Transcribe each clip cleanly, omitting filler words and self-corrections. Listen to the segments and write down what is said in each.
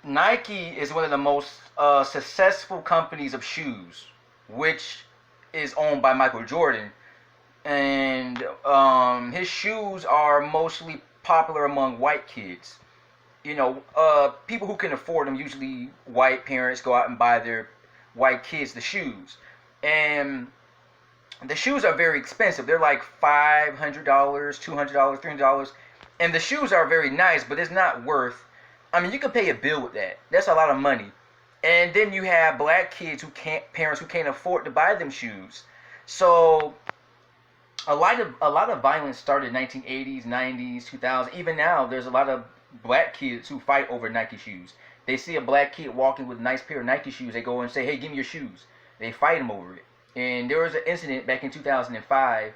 Nike is one of the most successful companies of shoes, which is owned by Michael Jordan, and his shoes are mostly popular among white kids. People who can afford them, usually white parents, go out and buy their white kids the shoes, and the shoes are very expensive. They're like $500, $200, $300, and the shoes are very nice, but it's not worth. I mean, you can pay a bill with that. That's a lot of money. And then you have black kids who can't, parents who can't afford to buy them shoes. So a lot of violence started in 1980s, 90s, 2000s. Even now, there's a lot of black kids who fight over Nike shoes. They see a black kid walking with a nice pair of Nike shoes. They go and say, "Hey, give me your shoes." They fight him over it. And there was an incident back in 2005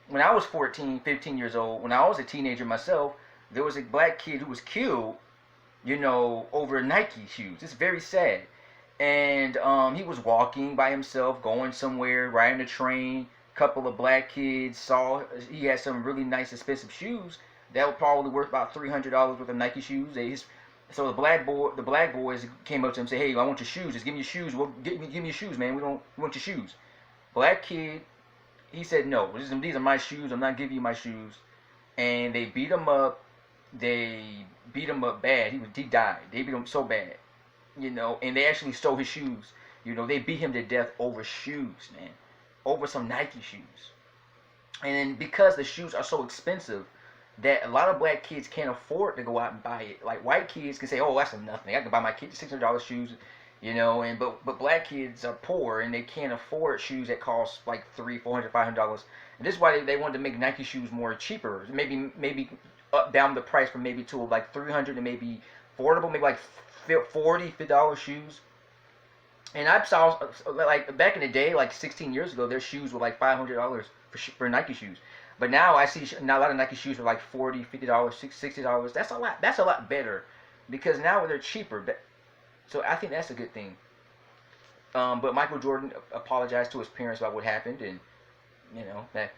when I was 14, 15 years old. When I was a teenager myself, there was a black kid who was killed, over Nike shoes. It's very sad. And he was walking by himself, going somewhere, riding a train. Couple of black kids saw he had some really nice, expensive shoes that were probably worth about $300 worth of Nike shoes. So the black boys came up to him and said, "Hey, I want your shoes. Just give me your shoes. Well, give me your shoes, man. We want your shoes." Black kid, he said, "No, these are my shoes. I'm not giving you my shoes." And they beat him up. They beat him up bad. He died. They beat him so bad, and they actually stole his shoes. They beat him to death over shoes, man, over some Nike shoes. And because the shoes are so expensive, that a lot of black kids can't afford to go out and buy it. Like white kids can say, "Oh, that's nothing. I can buy my kid $600 shoes," and but black kids are poor and they can't afford shoes that cost like 300, 400, $500. And this is why they wanted to make Nike shoes more cheaper. Maybe up down the price from maybe to like 300 and maybe affordable, maybe like 40, $50 shoes. And I saw like back in the day, like 16 years ago, their shoes were like $500 for Nike shoes. But now I see now a lot of Nike shoes are like 40, $50, $60. That's a lot. That's a lot better because now they're cheaper. So I think that's a good thing. But Michael Jordan apologized to his parents about what happened, and that